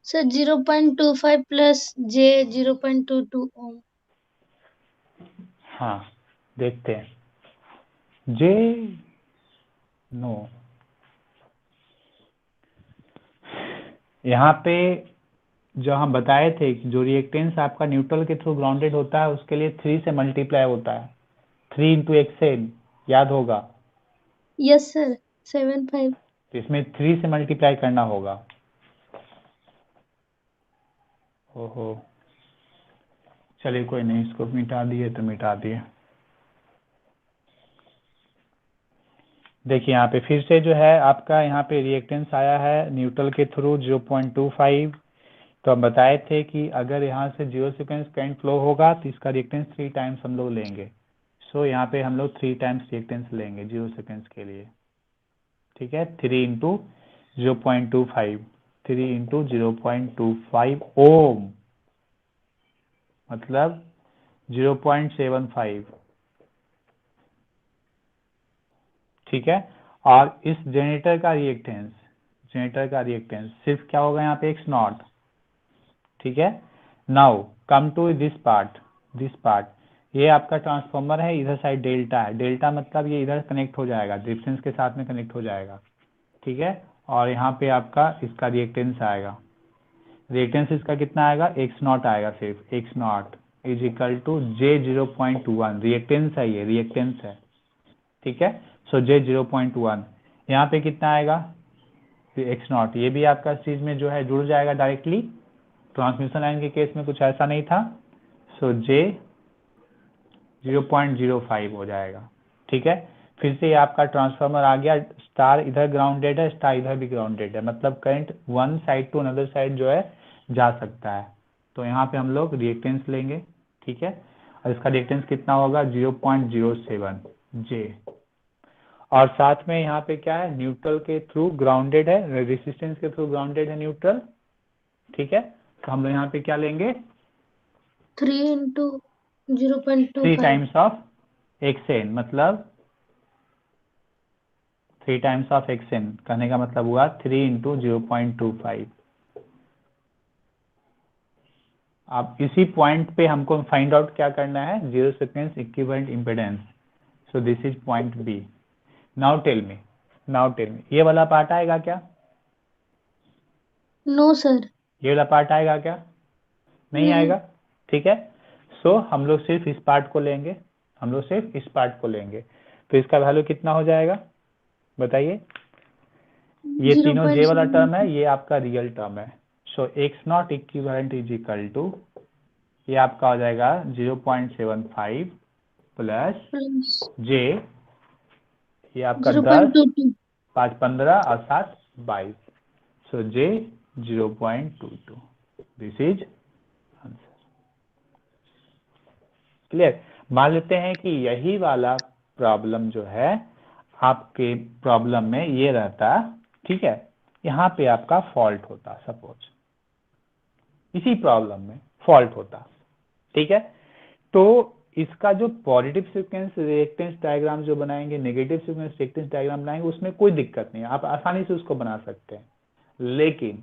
सर 0.25 प्लस जे 0.22 ओम। हाँ, देखते हैं। जे नो, यहाँ पे जो हम बताए थे कि जो रिएक्टेंस आपका न्यूट्रल के थ्रू ग्राउंडेड होता है उसके लिए 3 से मल्टीप्लाई होता है, 3 इंटू एक्सेन, याद होगा। Yes sir. 75। तो इसमें 3 से मल्टीप्लाई करना होगा। ओहो, चलिए कोई नहीं, इसको मिटा दिए तो मिटा दिए। देखिए यहाँ पे फिर से जो है आपका यहाँ पे रिएक्टेंस आया है न्यूट्रल के थ्रू 0.25। तो हम बताए थे कि अगर यहाँ से जीरो सीक्वेंस करंट फ्लो होगा तो इसका रिएक्टेंस 3 टाइम्स हम लोग लेंगे। सो यहाँ पे हम लोग 3 टाइम्स रिएक्टेंस लेंगे जीरो सीक्वेंस के लिए। ठीक है, 3 इंटू 0.25, 3 इंटू 0.25 ओम, मतलब 0.75। ठीक है, और इस जनरेटर का रिएक्टेंस सिर्फ क्या होगा यहाँ पे एक्स नॉट। ठीक है, now come to this part. ये आपका ट्रांसफार्मर है, इधर साइड डेल्टा है, डेल्टा मतलब ये इधर कनेक्ट हो जाएगा, डिफरेंस के साथ में कनेक्ट हो जाएगा। ठीक है, और यहाँ पे आपका इसका रिएक्टेंस आएगा, रिएक्टेंस इसका कितना आएगा, एक्स नॉट आएगा, सिर्फ X naught is equal to J 0.1। Reactance है, ये रिएक्टेंस है। ठीक है, सो जे 0.1 यहाँ पे कितना आएगा, एक्स नॉट, ये भी आपका चीज में जो है जुड़ जाएगा डायरेक्टली। ट्रांसमिशन लाइन के केस में कुछ ऐसा नहीं था। सो जे 0.05 हो जाएगा। ठीक है, फिर से ये आपका ट्रांसफार्मर आ गया, स्टार इधर ग्राउंडेड है, स्टार इधर भी ग्राउंडेड है, मतलब current one side to another side जो है जा सकता है। तो यहाँ पे हम लोग रिएक्टेंस लेंगे। ठीक है, और इसका रिएक्टेंस कितना होगा, 0.07 जे। और साथ में यहाँ पे क्या है, न्यूट्रल के थ्रू ग्राउंडेड है, रेजिस्टेंस के थ्रू ग्राउंडेड है न्यूट्रल। ठीक है, तो हम लोग यहाँ पे क्या लेंगे, 3 इंटू 3 0.25। टाइम्स ऑफ एक्सएन, मतलब 3 टाइम्स ऑफ एक्सएन कहने का मतलब हुआ 3 इंटू 0.25। अब इसी पॉइंट पे हमको फाइंड आउट क्या करना है, zero sequence equivalent impedance. So this is point B. Now tell me, ये वाला पार्ट आएगा क्या, नो सर। ये वाला पार्ट आएगा क्या, नहीं आएगा। ठीक है, सो हम लोग सिर्फ इस पार्ट को लेंगे, तो इसका वैल्यू कितना हो जाएगा बताइए। ये तीनों जे वाला टर्म है, ये आपका रियल टर्म है। So X naught equivalent is equal to, ये आपका हो जाएगा 0.75 प्लस जे, ये आपका 10, 0.22। 5 15 और 7 22। सो जे 0.22। This is answer. क्लियर। मान लेते हैं कि यही वाला प्रॉब्लम जो है आपके प्रॉब्लम में ये रहता। ठीक है, यहाँ पे आपका फॉल्ट होता, सपोज इसी प्रॉब्लम में फॉल्ट होता। ठीक है, तो इसका जो पॉजिटिव सीक्वेंस रिएक्टेंस डायग्राम जो बनाएंगे, नेगेटिव सीक्वेंस रिएक्टेंस डायग्राम बनाएंगे, उसमें कोई दिक्कत नहीं है, आप आसानी से उसको बना सकते हैं। लेकिन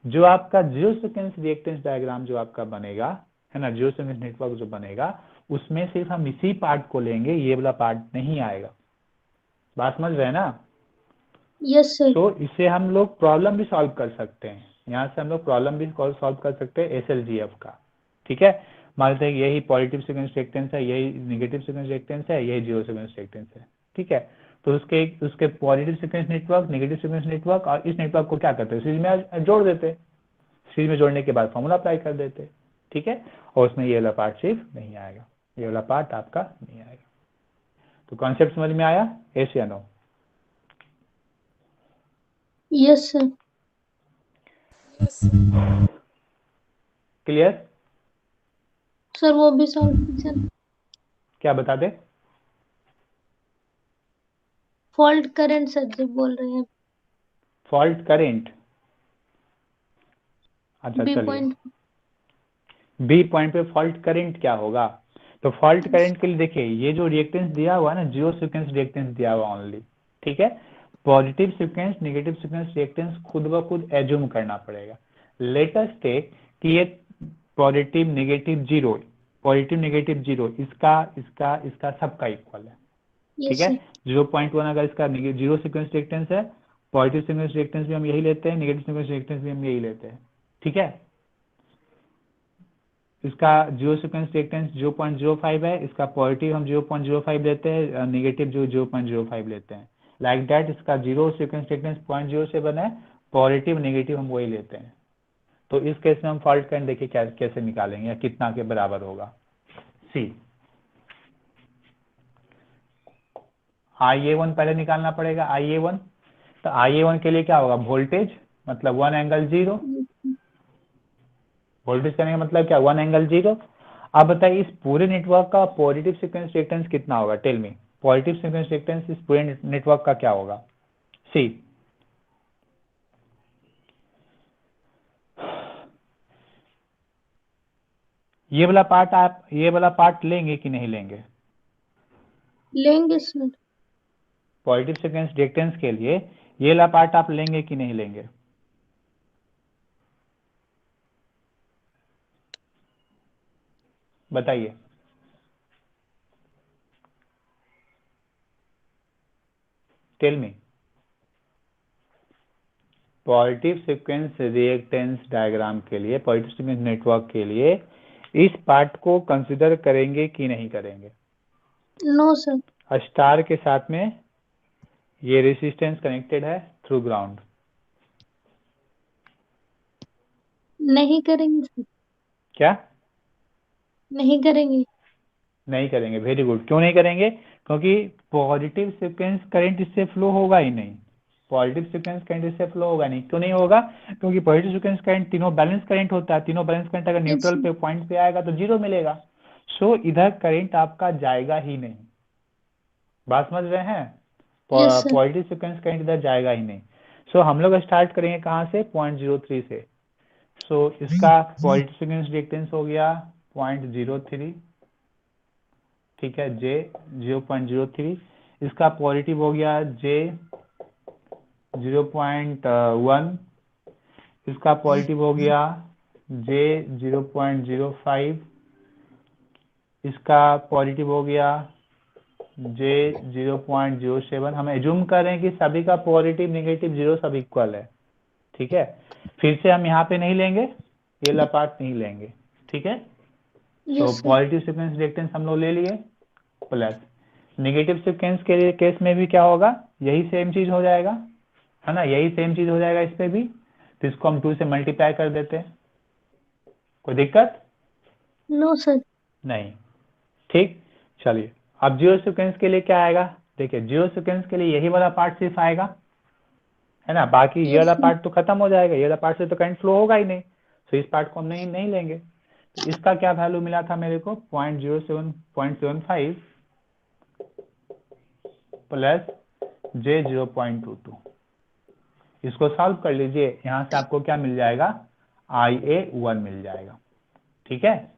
जो आपका जीरो सीक्वेंस रिएक्टेंस डायग्राम जो आपका बनेगा, है ना, जीरो सीक्वेंस नेटवर्क जो बनेगा, उसमें सिर्फ हम इसी पार्ट को लेंगे, ये वाला पार्ट नहीं आएगा। बात समझ रहे हैं ना? Yes sir. तो इससे हम लोग प्रॉब्लम भी सॉल्व कर सकते हैं, यहाँ से हम लोग प्रॉब्लम भी सॉल्व कर सकते हैं SLGF का। ठीक है, मान लेते हैं यही पॉजिटिव सीक्वेंस रिएक्टेंस है, यही नेगेटिव सीक्वेंस रिएक्टेंस है, यही जीरो सीक्वेंस रिएक्टेंस है। ठीक है, तो उसके positive sequence network, negative sequence network और इस नेटवर्क को क्या करते हैं, सीरीज में जोड़ देते, सीरीज में जोड़ने के बाद फॉर्मूला अप्लाई कर देते। ठीक है, और उसमें ये वाला पार्ट सिर्फ नहीं आएगा, ये वाला पार्ट आपका नहीं आएगा। तो कॉन्सेप्ट समझ में आया? यस या no? Yes sir. Clear? Sir वो भी सॉल्व कीजिए। क्या बता दे? फॉल्ट करंट सर जो बोल रहे हैं। फॉल्ट करेंट, अच्छा बी चलिए, पॉइंट। बी पॉइंट पे फॉल्ट करंट क्या होगा? तो फॉल्ट करंट के लिए देखिए, ये जो रिएक्टेंस दिया हुआ है ना, जीरो सीक्वेंस रिएक्टेंस दिया हुआ ओनली। ठीक है, positive sequence negative sequence reactance खुद ब खुद एज्यूम करना पड़ेगा। लेट अस टेक कि ये positive negative zero, positive negative zero, इसका इसका इसका सबका इक्वल है। ठीक यस है, सर। 0.1 अगर इसका जीरो सीक्वेंस रिएक्टेंस है, पॉजिटिव सीक्वेंस रिएक्टेंस भी हम यही लेते हैं, नेगेटिव सीक्वेंस रिएक्टेंस भी हम यही लेते हैं। ठीक है, इसका जीरो सीक्वेंस रिएक्टेंस 0.05 है, इसका पॉजिटिव हम 0.05 लेते हैं, नेगेटिव जो 0.05 लेते हैं। लाइक दैट इसका जीरो सीक्वेंस रिएक्टेंस 0.07 है, पॉजिटिव नेगेटिव हम वही लेते हैं। तो इस केस में हम फॉल्ट करंट देखिए कैसे निकालेंगे या कितना के बराबर होगा। सी, IA1 पहले निकालना पड़ेगा, IA1। तो IA1 के लिए क्या होगा, वोल्टेज मतलब 1 एंगल 0, वोल्टेज करने का मतलब क्या, 1 एंगल 0। अब बताइए इस पूरे नेटवर्क का पॉजिटिव सीक्वेंस रिएक्टेंस कितना होगा, tell me, positive sequence reactance इस पूरे नेटवर्क का क्या होगा? सी, ये वाला पार्ट आप ये वाला पार्ट लेंगे कि नहीं लेंगे? लेंगे सर। पॉजिटिव सीक्वेंस रिएक्टेंस के लिए ये वाला पार्ट आप लेंगे कि नहीं लेंगे? बताइए। Tell me, positive sequence reactance diagram के लिए, पॉजिटिव सीक्वेंस नेटवर्क के लिए इस पार्ट को कंसीडर करेंगे कि नहीं करेंगे? No sir. स्टार के साथ में ये रेजिस्टेंस कनेक्टेड है थ्रू ग्राउंड। नहीं करेंगे सर। क्या नहीं करेंगे। नहीं करेंगे? Very good. क्यों नहीं करेंगे? क्योंकि पॉजिटिव सीक्वेंस करंट इससे फ्लो होगा ही नहीं, पॉजिटिव सीक्वेंस करंट इससे फ्लो होगा नहीं। क्यों नहीं होगा? क्योंकि पॉजिटिव सीक्वेंस करंट तीनों बैलेंस करंट होता है, तीनों बैलेंस करंट अगर न्यूट्रल पे पॉइंट पे आएगा तो जीरो मिलेगा। सो इधर करंट आपका जाएगा ही नहीं। बात समझ रहे हैं? Yes sir. Positive sequence current इधर जाएगा ही नहीं। सो हम लोग स्टार्ट करेंगे कहाँ से, 0.03 से। सो इसका पॉजिटिव सीक्वेंस रिएक्टेंस हो गया 0.03, ठीक है, J 0.03। इसका पॉजिटिव हो गया J 0.1, इसका पॉजिटिव हो गया J 0.05, इसका पॉजिटिव हो गया J 0.07। हम एज्यूम कर रहे हैं कि सभी का पॉजिटिव नेगेटिव जीरो सब इक्वल है। ठीक है, फिर से हम यहाँ पे नहीं लेंगे, ये वाला पार्ट नहीं लेंगे। ठीक है, तो yes sir. Positive sequence reactance हम लोग ले लिए, प्लस नेगेटिव सीक्वेंस के लिए केस में भी क्या होगा, यही सेम चीज हो जाएगा, है ना, यही सेम चीज हो जाएगा इस पे भी। तो इसको हम 2 से मल्टीप्लाई कर देते हैं, कोई दिक्कत नो सर। नहीं। ठीक, चलिए अब जीरो सीक्वेंस के लिए क्या आएगा, देखिए जीरो सीक्वेंस के लिए यही वाला पार्ट सिर्फ आएगा, है ना, बाकी ये वाला पार्ट तो खत्म हो जाएगा, ये वाला पार्ट से तो करंट फ्लो होगा ही नहीं, तो इस पार्ट को हम नहीं लेंगे। तो इसका क्या वैल्यू मिला था मेरे को, 0.75 प्लस J 0.22। इसको सॉल्व कर लीजिए, यहाँ से आपको क्या मिल जाएगा, IA1 मिल जाएगा। ठीक है,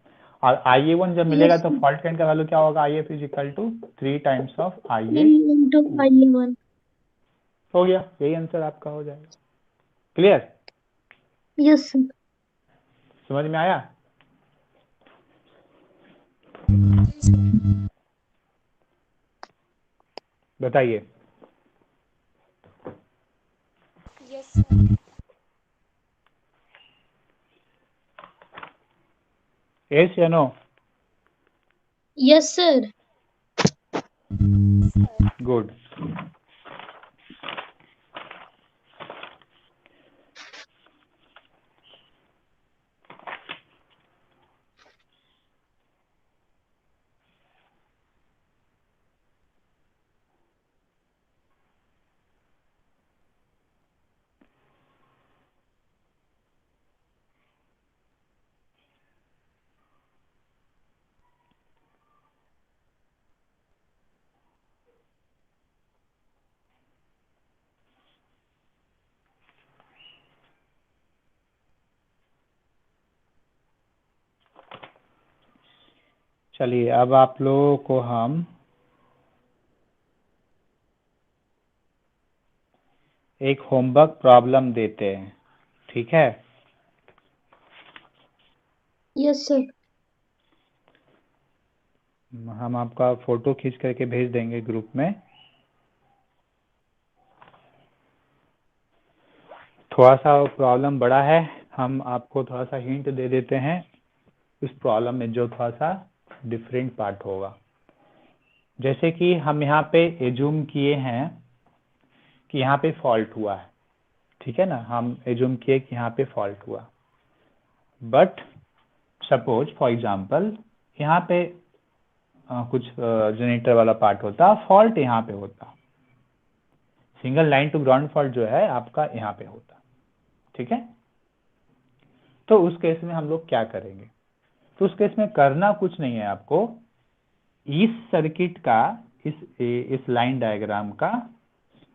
और IA1 जब मिलेगा तो फॉल्ट करंट का वैल्यू क्या होगा, IF is equal to 3 times of IA। IA1। हो गया, यही आंसर आपका हो जाएगा। क्लियर? Yes sir. समझ में आया? बताइए। Yes sir. यस या नो? Yes sir. गुड। चलिए अब आप लोगों को हम एक होमवर्क प्रॉब्लम देते हैं, ठीक है? Yes sir. हम आपका फोटो खींच करके भेज देंगे ग्रुप में। थोड़ा सा प्रॉब्लम बड़ा है, हम आपको थोड़ा सा हिंट दे देते हैं उस प्रॉब्लम में जो थोड़ा सा डिफरेंट पार्ट होगा। जैसे कि हम यहाँ पे एज्यूम किए हैं कि यहाँ पे फॉल्ट हुआ है, ठीक है ना? हम एज्यूम किए कि यहाँ पे फॉल्ट हुआ, बट सपोज फॉर एग्जांपल यहाँ पे कुछ जनरेटर वाला पार्ट होता, फॉल्ट यहाँ पे होता, single line to ground fault जो है आपका यहाँ पे होता, ठीक है? तो उस केस में हम लोग क्या करेंगे? तो उस केस में करना कुछ नहीं है आपको, इस सर्किट का इस लाइन डायग्राम का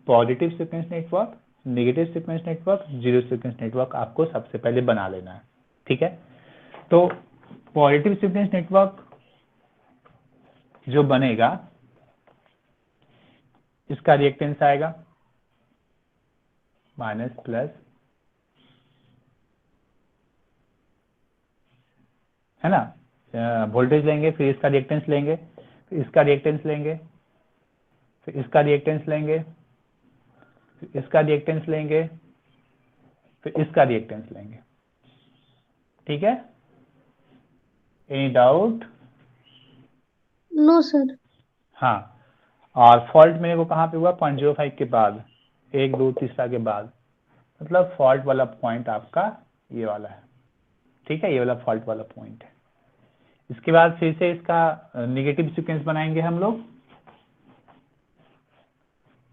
positive sequence network, negative sequence network, zero sequence network आपको सबसे पहले बना लेना है, ठीक है? तो पॉजिटिव सीक्वेंस नेटवर्क जो बनेगा, इसका रिएक्टेंस आएगा माइनस प्लस, है ना? वोल्टेज लेंगे, फिर इसका रिएक्टेंस लेंगे, फिर इसका रिएक्टेंस लेंगे, फिर इसका रिएक्टेंस लेंगे, फिर इसका रिएक्टेंस लेंगे, फिर इसका रिएक्टेंस लेंगे, ठीक है? Any doubt? No sir. हाँ, और फॉल्ट मेरे को कहाँ पे हुआ? 0.05 के बाद, 1 2 तीसरा के बाद, मतलब फॉल्ट वाला पॉइंट आपका ये वाला है, ठीक है? ये वाला फॉल्ट वाला पॉइंट है। इसके बाद फिर से इसका नेगेटिव सीक्वेंस बनाएंगे हम लोग।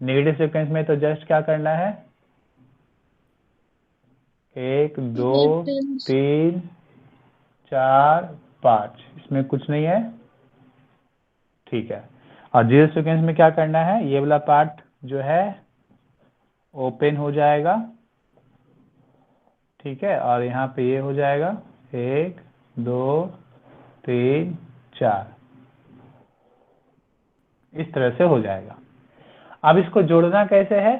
नेगेटिव सीक्वेंस में तो जस्ट क्या करना है, 1 2 रिएक्टेंस। 3 4 5, इसमें कुछ नहीं है, ठीक है? और जीरो सीक्वेंस में क्या करना है, ये वाला पार्ट जो है ओपन हो जाएगा, ठीक है? और यहाँ पे ये हो जाएगा 1 2 3 4, इस तरह से हो जाएगा। अब इसको जोड़ना कैसे है,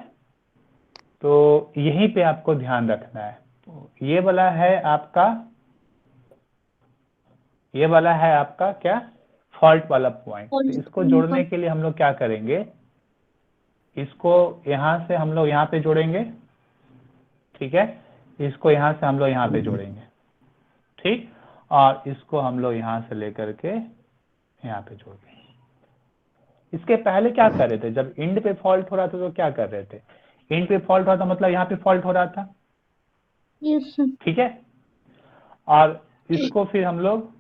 तो यहीं पे आपको ध्यान रखना है। ये वाला है आपका, ये वाला है आपका क्या, फॉल्ट वाला पॉइंट। तो इसको जोड़ने के लिए हम लोग क्या करेंगे, इसको यहाँ से हम लोग यहाँ पे जोड़ेंगे, ठीक है? इसको यहाँ से हम लोग यहाँ पे जोड़ेंगे, ठीक? और इसको हम लोग यहाँ से लेकर के यहाँ पे जोड़ देंगे। इसके पहले क्या कर रहे थे, जब इंड पे फॉल्ट हो रहा था तो क्या कर रहे थे? इंड पे फॉल्ट हो रहा था मतलब यहाँ पे फॉल्ट हो रहा था, यस सर। ठीक है? और इसको फिर हम लोग,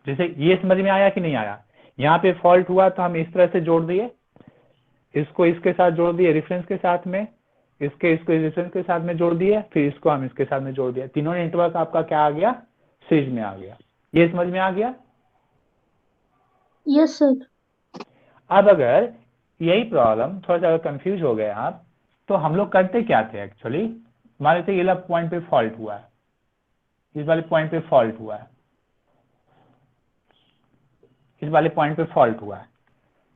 जैसे ये समझ में आया कि नहीं आया? यहाँ पे फॉल्ट हुआ तो हम इस तरह से जोड़ दिए, इसको इसके साथ जोड़ दिए रेफरेंस के साथ में, इसको रेफरेंस के साथ में जोड़ दिए, फिर इसको हम इसके साथ में जोड़ दिया, तीनों नेटवर्क आपका क्या आ गया, सीरीज में आ गया। ये समझ में आ गया? Yes sir. अब अगर यही प्रॉब्लम थोड़ा सा कंफ्यूज हो गए आप, तो हम लोग करते क्या थे एक्चुअली, मान लेते ये वाला पॉइंट पे फॉल्ट हुआ है, इस वाले पॉइंट पे फॉल्ट हुआ है, इस वाले पॉइंट पे फॉल्ट हुआ है,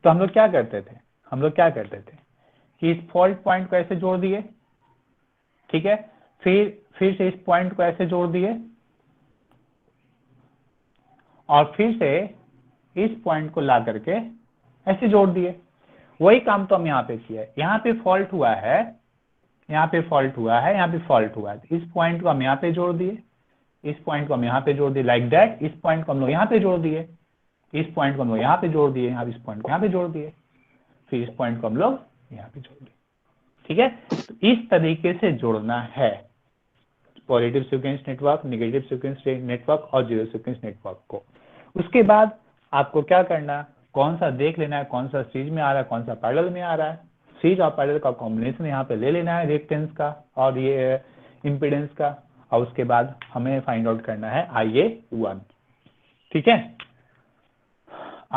तो हम लोग क्या करते थे, हम लोग क्या करते थे कि इस फॉल्ट पॉइंट को ऐसे जोड़ दिए, ठीक है? फिर से इस पॉइंट को ऐसे जोड़ दिए और फिर से इस पॉइंट को ला करके ऐसे जोड़ दिए। वही काम तो हम यहाँ पे किया है। यहाँ पे फॉल्ट हुआ है, यहाँ पे फॉल्ट हुआ है, यहाँ पे फॉल्ट हुआ है। इस पॉइंट को हम यहाँ पे जोड़ दिए, इस पॉइंट को हम यहाँ पे जोड़ दिए, लाइक दैट। इस पॉइंट को हम लोग यहाँ पे जोड़ दिए, इस पॉइंट को हम लोग यहाँ पे जोड़ दिए, यहाँ इस पॉइंट को यहाँ पे जोड़ दिए, फिर इस पॉइंट को हम लोग यहाँ पे जोड़ दिए। ठीक है, तो इस तरीके से जोड़ना है positive sequence network, negative sequence network और जीरो सीक्वेंस नेटवर्क को। उसके बाद आपको क्या करना है, कौन सा देख लेना है, कौन सा सीरीज में आ रहा है, कौन सा पैरेलल में आ रहा है। सीरीज और पैरेलल का कॉम्बिनेशन यहाँ पे ले लेना है, रिएक्टेंस का और ये इम्पीडेंस का, और उसके बाद हमें फाइंड आउट करना है IA1। ठीक है,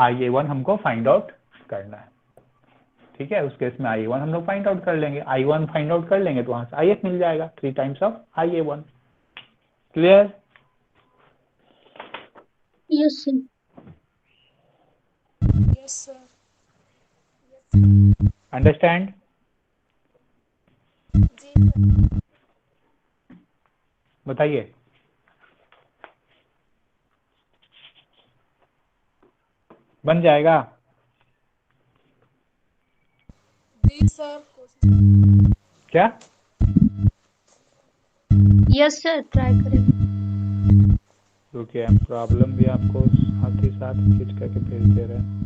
IA1 हमको फाइंड आउट करना है। ठीक है, उस केस में IA1 हम लोग फाइंड आउट कर लेंगे। I1 फाइंड आउट कर लेंगे तो वहां से IF मिल जाएगा, 3 times of IA1। Clear? Yes sir. Yes, sir. Understand? जी सर। बताइए। बन जाएगा? जी सर, कोशिश। क्या? यस सर, ट्राई करेंगे। क्योंकि प्रॉब्लम भी आपको साथ ही साथ खींच करके भेज दे रहे हैं।